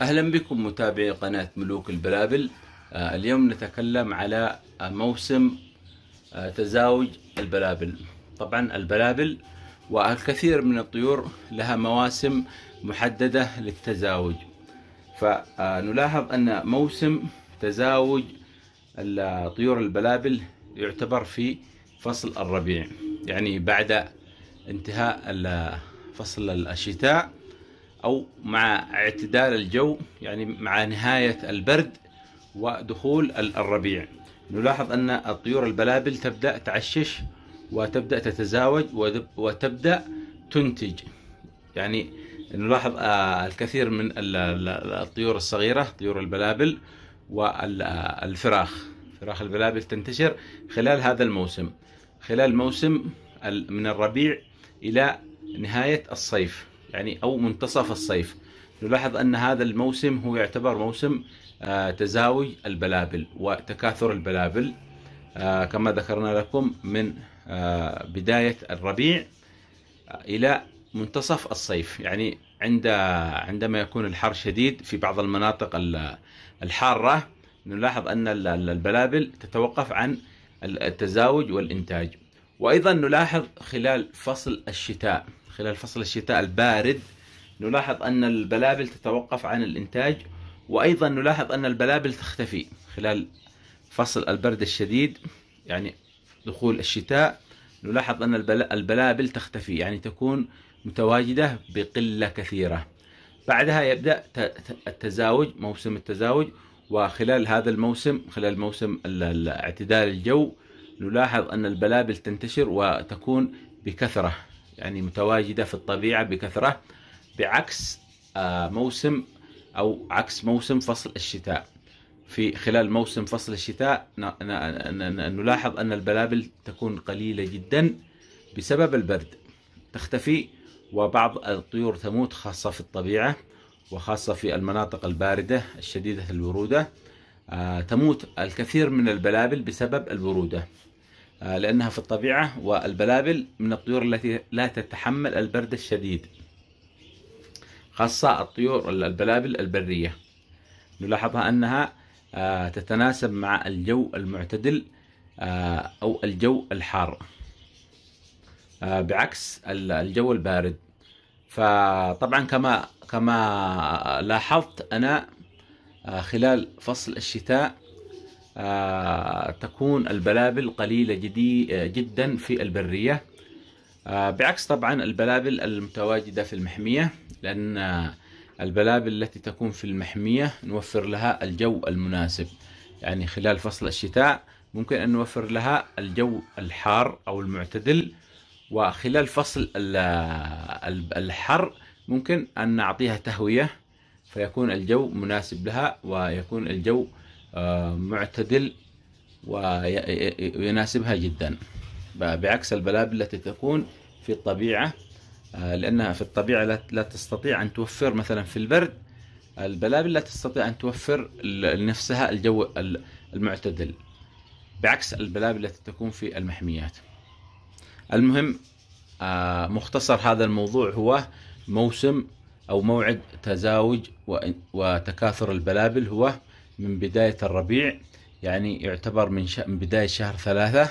أهلا بكم متابعي قناة ملوك البلابل. اليوم نتكلم على موسم تزاوج البلابل. طبعا البلابل والكثير من الطيور لها مواسم محددة للتزاوج، فنلاحظ أن موسم تزاوج طيور البلابل يعتبر في فصل الربيع، يعني بعد انتهاء فصل الشتاء أو مع اعتدال الجو، يعني مع نهاية البرد ودخول الربيع. نلاحظ أن الطيور البلابل تبدأ تعشش وتبدأ تتزاوج وتبدأ تنتج. يعني نلاحظ الكثير من الطيور الصغيرة، طيور البلابل والفراخ، فراخ البلابل تنتشر خلال هذا الموسم، خلال موسم من الربيع إلى نهاية الصيف، يعني أو منتصف الصيف. نلاحظ أن هذا الموسم هو يعتبر موسم تزاوج البلابل وتكاثر البلابل، كما ذكرنا لكم من بداية الربيع إلى منتصف الصيف. يعني عندما يكون الحر شديد في بعض المناطق الحارة، نلاحظ أن البلابل تتوقف عن التزاوج والإنتاج. وأيضا نلاحظ خلال فصل الشتاء، خلال فصل الشتاء البارد، نلاحظ أن البلابل تتوقف عن الإنتاج، وأيضا نلاحظ أن البلابل تختفي خلال فصل البرد الشديد، يعني دخول الشتاء. نلاحظ أن البلابل تختفي، يعني تكون متواجدة بقلة كثيرة. بعدها يبدأ التزاوج، موسم التزاوج، وخلال هذا الموسم، خلال موسم اعتدال الجو، نلاحظ أن البلابل تنتشر وتكون بكثرة، يعني متواجدة في الطبيعة بكثرة، بعكس موسم أو عكس موسم فصل الشتاء. في خلال موسم فصل الشتاء نلاحظ أن البلابل تكون قليلة جدا بسبب البرد، تختفي، وبعض الطيور تموت، خاصة في الطبيعة وخاصة في المناطق الباردة الشديدة البرودة. تموت الكثير من البلابل بسبب البرودة، لأنها في الطبيعة، والبلابل من الطيور التي لا تتحمل البرد الشديد، خاصة الطيور البلابل البرية. نلاحظها أنها تتناسب مع الجو المعتدل أو الجو الحار، بعكس الجو البارد. فطبعا كما لاحظت أنا، خلال فصل الشتاء تكون البلابل قليلة جدا في البرية، بعكس طبعا البلابل المتواجدة في المحمية، لأن البلابل التي تكون في المحمية نوفر لها الجو المناسب. يعني خلال فصل الشتاء ممكن أن نوفر لها الجو الحار أو المعتدل، وخلال فصل الحر ممكن أن نعطيها تهوية، فيكون الجو مناسب لها، ويكون الجو معتدل ويناسبها جدا، بعكس البلابل التي تكون في الطبيعة، لأنها في الطبيعة لا تستطيع أن توفر، مثلا في البرد البلابل لا تستطيع أن توفر لنفسها الجو المعتدل، بعكس البلابل التي تكون في المحميات. المهم، مختصر هذا الموضوع هو موسم أو موعد تزاوج وتكاثر البلابل هو من بداية الربيع، يعني يعتبر من بداية شهر 3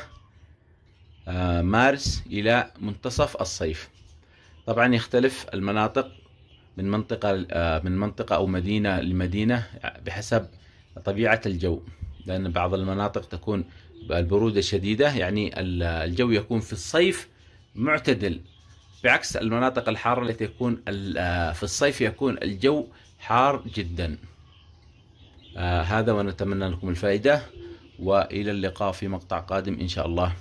مارس إلى منتصف الصيف. طبعا يختلف المناطق من منطقة أو مدينة لمدينة بحسب طبيعة الجو، لأن بعض المناطق تكون البرودة شديدة، يعني الجو يكون في الصيف معتدل، بعكس المناطق الحارة التي يكون في الصيف يكون الجو حار جدا. هذا، ونتمنى لكم الفائدة، وإلى اللقاء في مقطع قادم إن شاء الله.